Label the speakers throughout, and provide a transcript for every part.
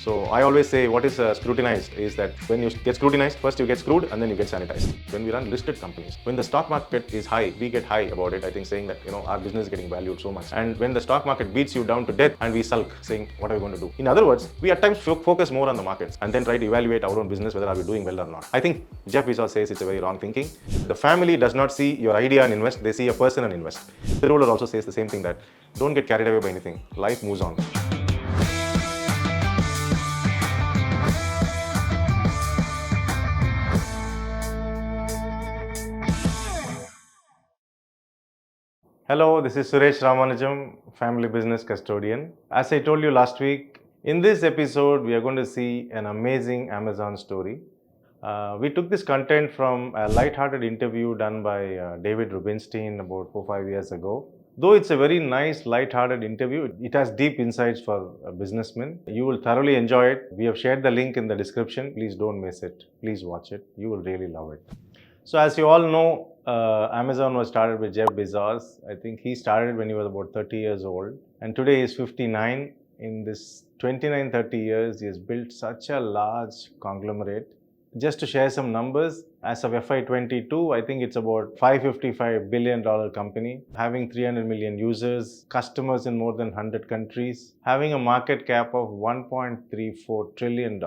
Speaker 1: So I always say what is scrutinized is that when you get scrutinized, first you get screwed and then you get sanitized. When we run listed companies, when the stock market is high, we get high about it, I think, saying that our business is getting valued so much. And when the stock market beats you down to death and we sulk, saying what are we going to do? In other words, we at times focus more on the markets and then try to evaluate our own business, whether are we doing well or not. I think Jeff Bezos says it's a very wrong thinking. The family does not see your idea and invest, they see a person and invest. Thirukkural also says the same thing, that don't get carried away by anything. Life moves on. Hello, this is Suresh Ramanujam, Family Business Custodian. As I told you last week, in this episode, we are going to see an amazing Amazon story. We took this content from a light-hearted interview done by David Rubinstein about 4-5 years ago. Though it's a very nice, light-hearted interview, it has deep insights for businessmen. You will thoroughly enjoy it. We have shared the link in the description. Please don't miss it. Please watch it. You will really love it. So as you all know, Amazon was started by Jeff Bezos. I think he started when he was about 30 years old. And today he is 59. In this 29-30 years, he has built such a large conglomerate. Just to share some numbers, as of FY22, I think it's about $555 billion company, having 300 million users, customers in more than 100 countries, having a market cap of $1.34 trillion.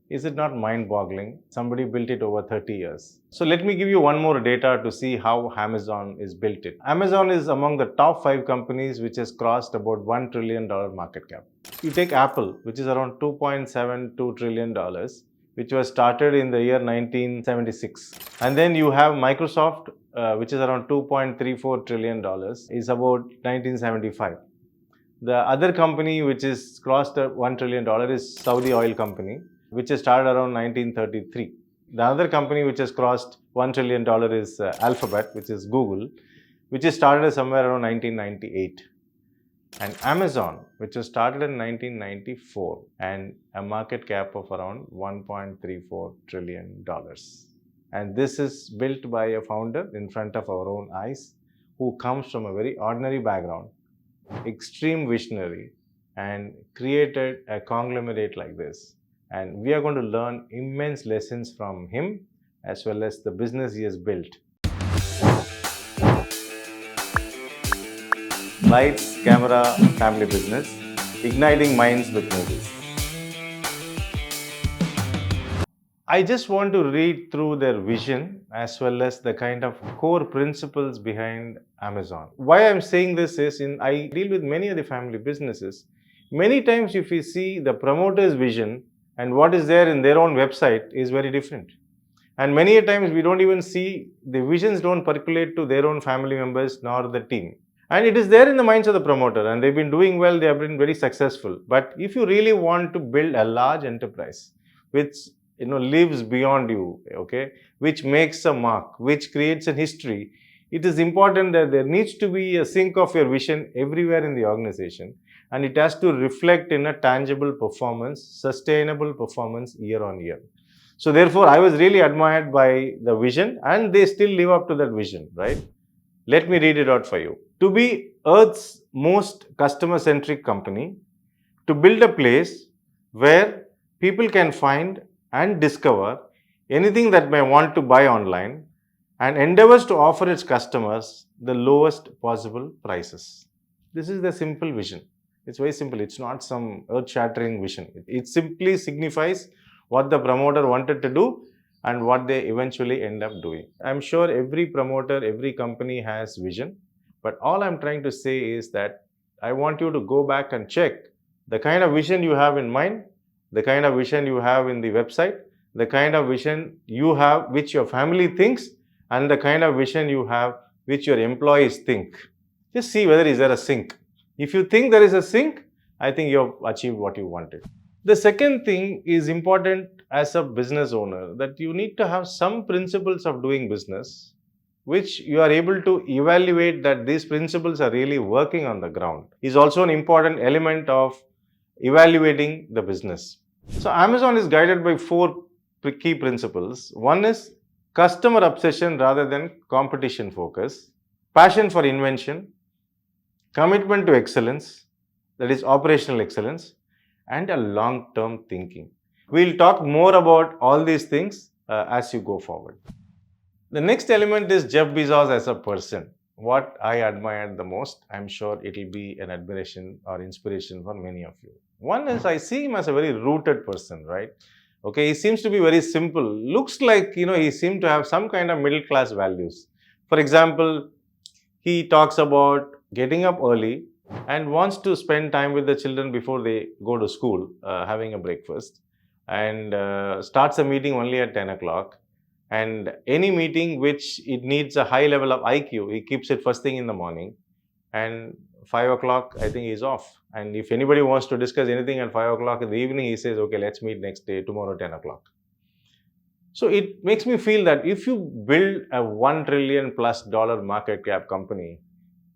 Speaker 1: Is it not mind-boggling? Somebody built it over 30 years. So let me give you one more data to see how Amazon is built it. Amazon is among the top 5 companies which has crossed about $1 trillion market cap. You take Apple, which is around $2.72 trillion, which was started in the year 1976. And then you have Microsoft, which is around $2.34 trillion, is about 1975. The other company which is crossed $1 trillion is Saudi Oil Company, which has started around 1933. The other company which has crossed $1 trillion is Alphabet, which is Google, which is started somewhere around 1998. And Amazon, which was started in 1994 and a market cap of around $1.34 trillion. And this is built by a founder in front of our own eyes who comes from a very ordinary background, extreme visionary, and created a conglomerate like this. And we are going to learn immense lessons from him as well as the business he has built. Lights, camera, family business, igniting minds with movies. I just want to read through their vision as well as the kind of core principles behind Amazon. Why I'm saying this is, I deal with many of the family businesses. Many times if you see the promoter's vision and what is there in their own website is very different. And many a times we don't even see, the visions don't percolate to their own family members nor the team. And it is there in the minds of the promoter and they've been doing well, they have been very successful. But if you really want to build a large enterprise which lives beyond you, okay, which makes a mark, which creates a history, it is important that there needs to be a sync of your vision everywhere in the organization. And it has to reflect in a tangible performance, sustainable performance year on year. So therefore, I was really admired by the vision and they still live up to that vision, right? Let me read it out for you. To be Earth's most customer-centric company, to build a place where people can find and discover anything that may want to buy online and endeavors to offer its customers the lowest possible prices. This is the simple vision. It's very simple. It's not some earth-shattering vision. It simply signifies what the promoter wanted to do and what they eventually end up doing. I'm sure every promoter, every company has vision. But all I'm trying to say is that I want you to go back and check the kind of vision you have in mind, the kind of vision you have in the website, the kind of vision you have which your family thinks, and the kind of vision you have which your employees think. Just see whether is there a sync. If you think there is a sync, I think you have achieved what you wanted. The second thing is important as a business owner, that you need to have some principles of doing business which you are able to evaluate that these principles are really working on the ground, is also an important element of evaluating the business. So Amazon is guided by 4 key principles. One is customer obsession rather than competition focus, passion for invention, commitment to excellence, that is operational excellence, and a long-term thinking. We'll talk more about all these things as you go forward. The next element is Jeff Bezos as a person. What I admire the most, I'm sure it'll be an admiration or inspiration for many of you. One is I see him as a very rooted person, right? Okay, he seems to be very simple. Looks like, he seemed to have some kind of middle class values. For example, he talks about getting up early and wants to spend time with the children before they go to school, having a breakfast, and starts a meeting only at 10 o'clock. And any meeting which it needs a high level of IQ, he keeps it first thing in the morning. And 5 o'clock, I think he's off. And if anybody wants to discuss anything at 5 o'clock in the evening, he says, okay, let's meet next day, tomorrow, 10 o'clock. So it makes me feel that if you build a $1 trillion plus market cap company,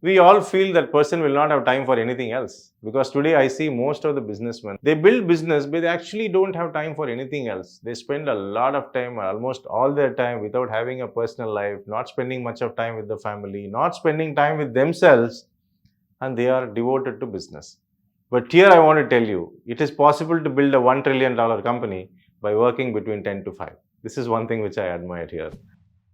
Speaker 1: we all feel that person will not have time for anything else. Because today I see most of the businessmen, they build business, but they actually don't have time for anything else. They spend a lot of time, almost all their time, without having a personal life, not spending much of time with the family, not spending time with themselves, and they are devoted to business. But here I want to tell you, it is possible to build a $1 trillion company by working between 10 to 5. This is one thing which I admire here.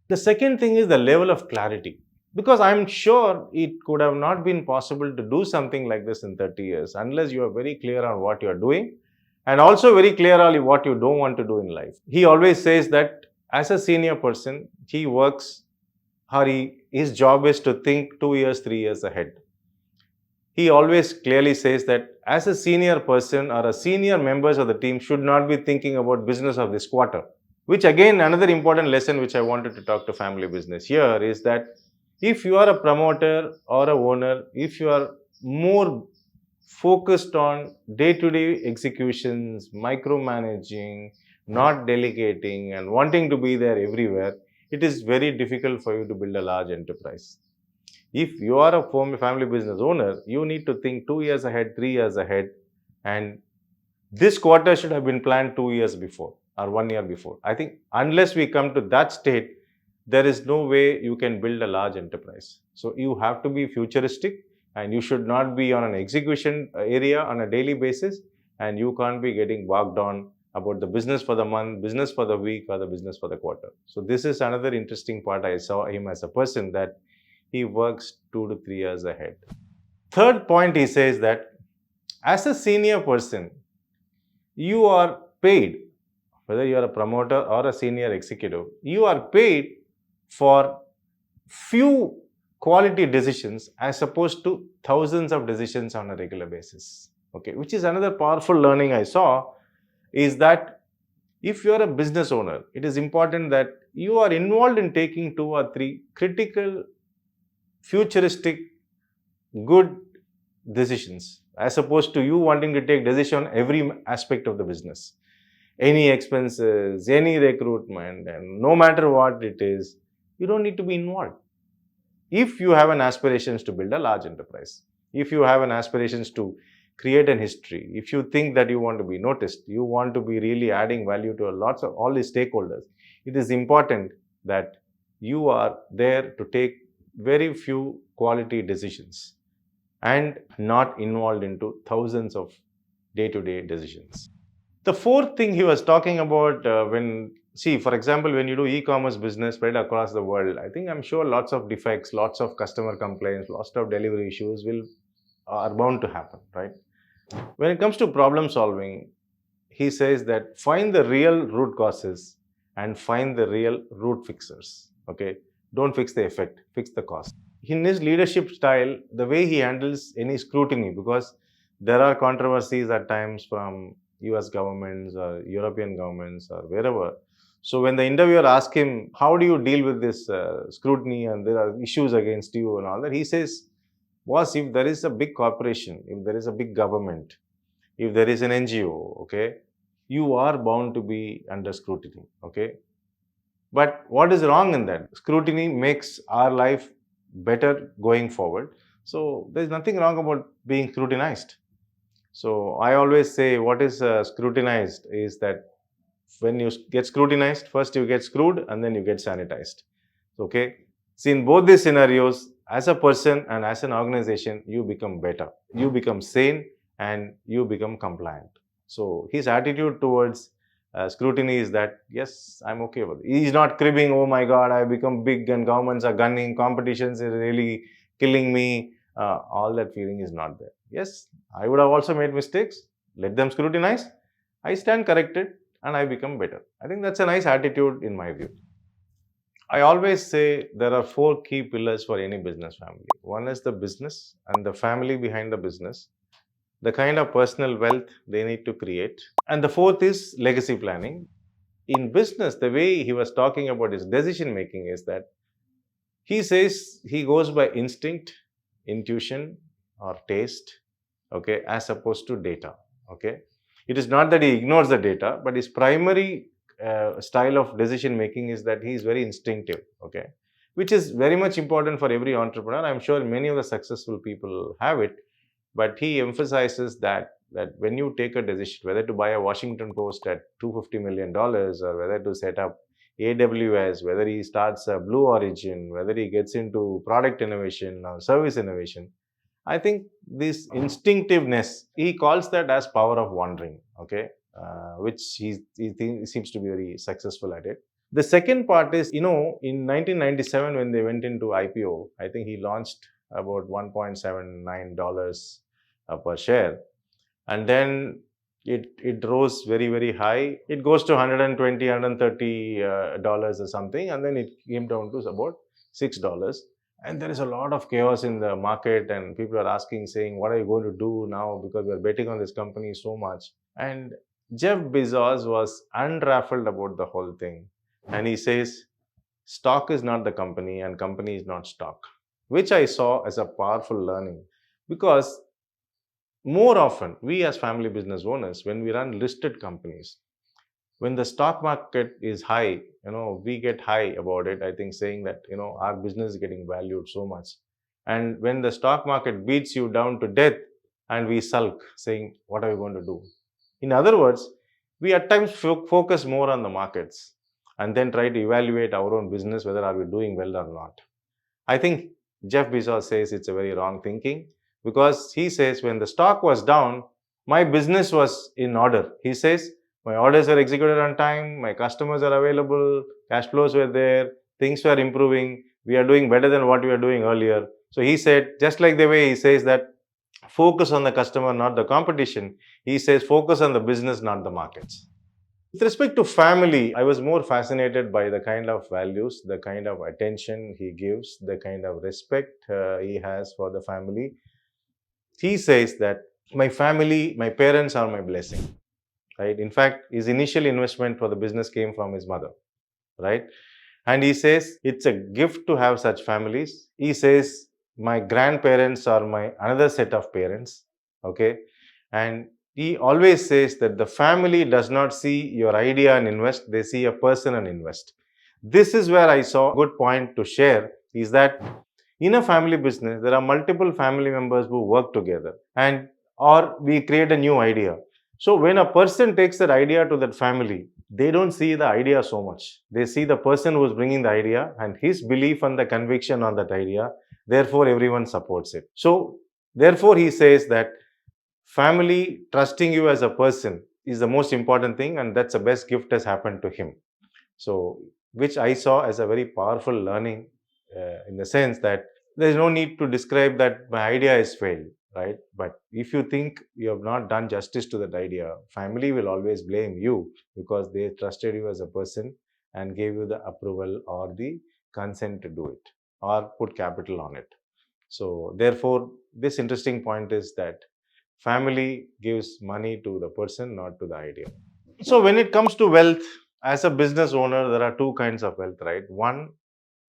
Speaker 1: The second thing is the level of clarity. Because I'm sure it could have not been possible to do something like this in 30 years unless you are very clear on what you are doing and also very clear on what you don't want to do in life. He always says that as a senior person, he works, his job is to think 2 years, 3 years ahead. He always clearly says that as a senior person or a senior members of the team should not be thinking about business of this quarter. Which again, another important lesson which I wanted to talk to family business here is that if you are a promoter or a owner, if you are more focused on day-to-day executions, micromanaging, not delegating and wanting to be there everywhere, it is very difficult for you to build a large enterprise. If you are a family business owner, you need to think 2 years ahead, 3 years ahead, and this quarter should have been planned 2 years before or 1 year before. I think unless we come to that state, there is no way you can build a large enterprise. So you have to be futuristic and you should not be on an execution area on a daily basis, and you can't be getting bogged down about the business for the month, business for the week, or the business for the quarter. So this is another interesting part. I saw him as a person that he works 2 to 3 years ahead. Third point, he says that as a senior person, you are paid, whether you are a promoter or a senior executive, you are paid for few quality decisions as opposed to thousands of decisions on a regular basis. Okay, which is another powerful learning I saw is that if you are a business owner, it is important that you are involved in taking 2 or 3 critical, futuristic, good decisions as opposed to you wanting to take decision on every aspect of the business. Any expenses, any recruitment, and no matter what it is, you don't need to be involved. If you have an aspirations to build a large enterprise, if you have an aspirations to create an history, if you think that you want to be noticed, you want to be really adding value to lots of all the stakeholders, it is important that you are there to take very few quality decisions and not involved into thousands of day-to-day decisions. The fourth thing he was talking about for example, when you do e-commerce business spread across the world, I'm sure lots of defects, lots of customer complaints, lots of delivery issues are bound to happen, right? When it comes to problem solving, he says that find the real root causes and find the real root fixers, okay? Don't fix the effect, fix the cause. In his leadership style, the way he handles any scrutiny, because there are controversies at times from US governments or European governments or wherever. So when the interviewer asks him, how do you deal with this scrutiny and there are issues against you and all that, he says, boss, if there is a big corporation, if there is a big government, if there is an NGO, okay, you are bound to be under scrutiny, okay? But what is wrong in that? Scrutiny makes our life better going forward. So there's nothing wrong about being scrutinized. So I always say what is scrutinized is that when you get scrutinized, first you get screwed and then you get sanitized. Okay. See, in both these scenarios, as a person and as an organization, you become better. You become sane and you become compliant. So his attitude towards scrutiny is that, yes, I'm okay with it. He's not cribbing, oh my God, I've become big and governments are gunning, competitions are really killing me. All that feeling is not there. Yes, I would have also made mistakes. Let them scrutinize. I stand corrected and I become better. I think that's a nice attitude in my view. I always say there are four key pillars for any business family. One is the business and the family behind the business, the kind of personal wealth they need to create. And the fourth is legacy planning. In business, the way he was talking about his decision making is that he says he goes by instinct, intuition, or taste, okay, as opposed to data, okay. It is not that he ignores the data, but his primary style of decision making is that he is very instinctive, okay, which is very much important for every entrepreneur. I'm sure many of the successful people have it, but he emphasizes that when you take a decision whether to buy a Washington Post at $250 million or whether to set up AWS, whether he starts a Blue Origin, whether he gets into product innovation or service innovation, I think this instinctiveness, he calls that as power of wandering, okay, which he seems to be very successful at it. The second part is, in 1997 when they went into IPO, I think he launched about $1.79 per share, and then it rose very very high. It goes to 120, $130 or something, and then it came down to about $6. And there is a lot of chaos in the market, and people are asking, saying, what are you going to do now, because we're betting on this company so much. And Jeff Bezos was unraveled about the whole thing, and he says stock is not the company and company is not stock, which I saw as a powerful learning. Because more often, we as family business owners, when we run listed companies, when the stock market is high, we get high about it, I think, saying that, our business is getting valued so much. And when the stock market beats you down to death, and we sulk, saying, what are we going to do? In other words, we at times focus more on the markets and then try to evaluate our own business, whether are we doing well or not. I think Jeff Bezos says it's a very wrong thinking, because he says when the stock was down, my business was in order. He says my orders are executed on time, my customers are available, cash flows were there, things were improving, we are doing better than what we were doing earlier. So he said, just like the way he says that focus on the customer, not the competition, he says focus on the business, not the markets. With respect to family, I was more fascinated by the kind of values, the kind of attention he gives, the kind of respect he has for the family. He says that my family, my parents are my blessing, right? In fact, his initial investment for the business came from his mother, right? And he says it's a gift to have such families. He says my grandparents are my another set of parents, okay? And he always says that the family does not see your idea and invest, they see a person and invest. This is where I saw a good point to share, is that in a family business, there are multiple family members who work together, and or we create a new idea. So when a person takes that idea to that family, they don't see the idea so much. They see the person who is bringing the idea and his belief and the conviction on that idea. Therefore, everyone supports it. So, therefore, he says that family trusting you as a person is the most important thing, and that's the best gift has happened to him. So, which I saw as a very powerful learning, in the sense that there's no need to describe that my idea has failed, right? But if you think you have not done justice to that idea, family will always blame you, because they trusted you as a person and gave you the approval or the consent to do it or put capital on it. So, therefore, this interesting point is that family gives money to the person, not to the idea. So, when it comes to wealth, as a business owner, there are two kinds of wealth, right? One,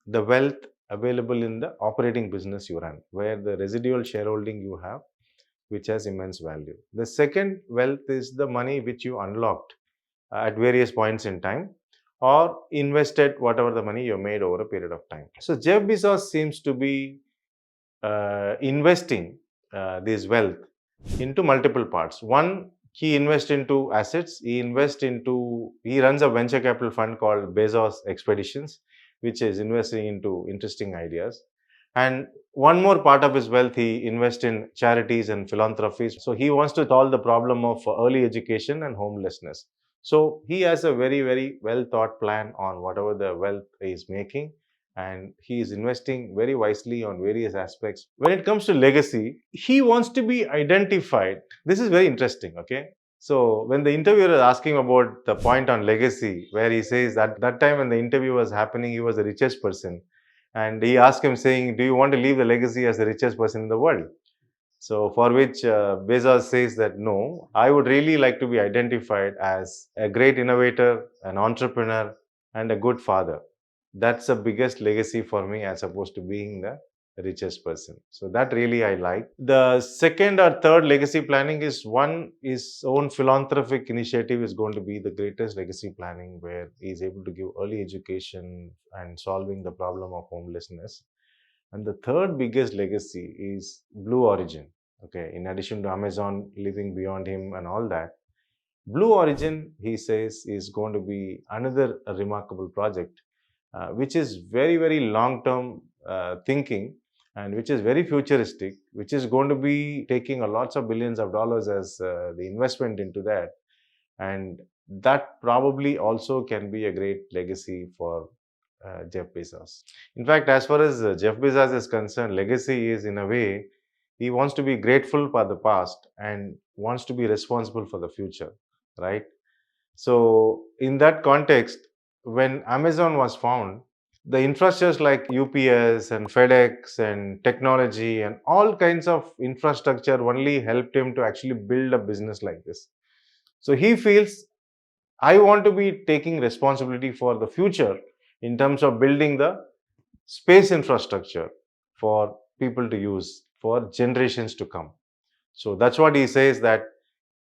Speaker 1: the wealth available in the operating business you run, where the residual shareholding you have, which has immense value. The second wealth is the money which you unlocked at various points in time, or invested whatever the money you made over a period of time. So, Jeff Bezos seems to be investing this wealth into multiple parts. One, he invests into assets. He runs a venture capital fund called Bezos Expeditions, which is investing into interesting ideas. And one more part of his wealth, he invests in charities and philanthropies. So he wants to solve the problem of early education and homelessness. So he has a very, very well thought plan on whatever the wealth he is making, and he is investing very wisely on various aspects. When it comes to legacy, he wants to be identified. This is very interesting, okay? So when the interviewer is asking about the point on legacy, where he says that time when the interview was happening, he was the richest person, and he asked him saying, do you want to leave the legacy as the richest person in the world? So for which Bezos says that no, I would really like to be identified as a great innovator, an entrepreneur, and a good father. That's the biggest legacy for me as opposed to being the richest person. So that really I like. The second or third legacy planning is one, his own philanthropic initiative is going to be the greatest legacy planning, where he is able to give early education and solving the problem of homelessness. And the third biggest legacy is Blue Origin. Okay, in addition to Amazon living beyond him and all that, Blue Origin, he says, is going to be another remarkable project, which is very, very long term thinking, and which is very futuristic, which is going to be taking a lots of billions of dollars as the investment into that. And that probably also can be a great legacy for Jeff Bezos. In fact, as far as Jeff Bezos is concerned, legacy is in a way he wants to be grateful for the past and wants to be responsible for the future, right? So, in that context, when Amazon was found, the infrastructures like UPS and FedEx and technology and all kinds of infrastructure only helped him to actually build a business like this. So he feels, I want to be taking responsibility for the future in terms of building the space infrastructure for people to use for generations to come. So that's what he says, that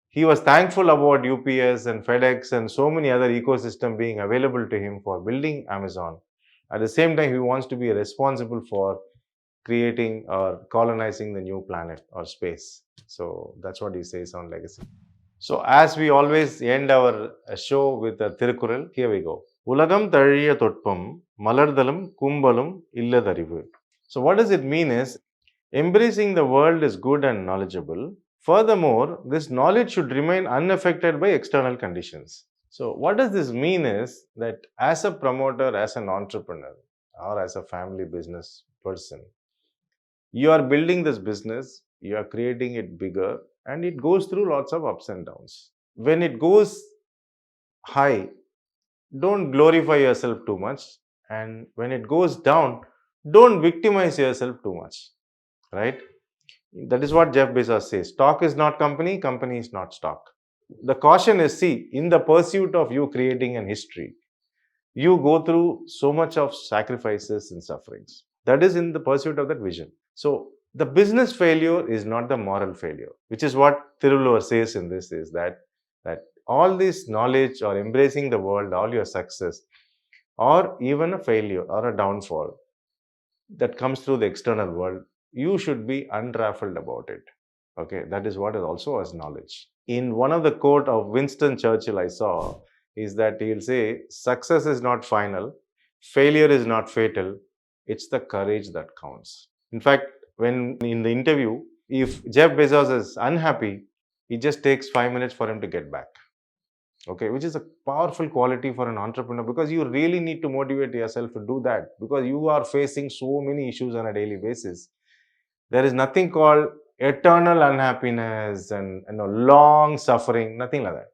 Speaker 1: he was thankful about UPS and FedEx and so many other ecosystem being available to him for building Amazon. At the same time, he wants to be responsible for creating or colonizing the new planet or space. So that's what he says on legacy. So as we always end our show with a Thirukkural, here we go. Ulagam thazhiya thoppam, malardalum kumbalum illadarivu. So what does it mean is, embracing the world is good and knowledgeable. Furthermore, this knowledge should remain unaffected by external conditions. So what does this mean is that as a promoter, as an entrepreneur, or as a family business person, you are building this business, you are creating it bigger, and it goes through lots of ups and downs. When it goes high, don't glorify yourself too much, and when it goes down, don't victimize yourself too much, right? That is what Jeff Bezos says. Stock is not company, company is not stock. The caution is, see, in the pursuit of you creating an history, you go through so much of sacrifices and sufferings. That is in the pursuit of that vision. So the business failure is not the moral failure, which is what Thirukkural says in this, is that all this knowledge or embracing the world, all your success, or even a failure or a downfall that comes through the external world, you should be unraveled about it. Okay, that is what is also as knowledge. In one of the quote of Winston Churchill I saw is that he'll say, success is not final, failure is not fatal, it's the courage that counts. In fact, when in the interview, if Jeff Bezos is unhappy, it just takes 5 minutes for him to get back. Okay, which is a powerful quality for an entrepreneur, because you really need to motivate yourself to do that, because you are facing so many issues on a daily basis. There is nothing called eternal unhappiness and long suffering, nothing like that.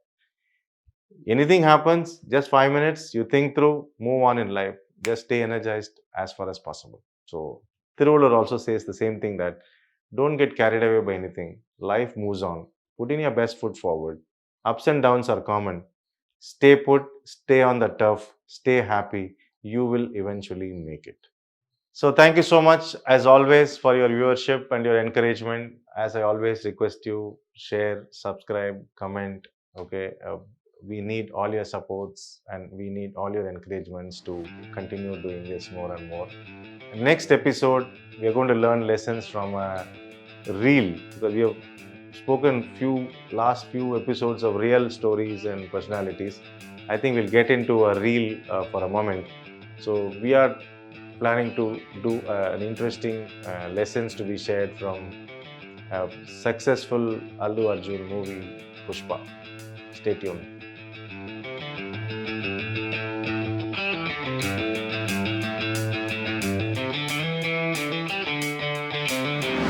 Speaker 1: Anything happens, just 5 minutes, you think through, move on in life, just stay energized as far as possible. So Thirukkural also says the same thing, that don't get carried away by anything. Life moves on. Put in your best foot forward. Ups and downs are common. Stay put, stay on the turf, stay happy. You will eventually make it. So thank you so much as always for your viewership and your encouragement. As I always request you, share, subscribe, comment. Okay, we need all your supports and we need all your encouragements to continue doing this more and more. Next episode, we are going to learn lessons from a reel, because we have spoken last few episodes of real stories and personalities. I think we'll get into a reel for a moment. So we are planning to do an interesting lessons to be shared from a successful Allu Arjun movie, Pushpa. Stay tuned.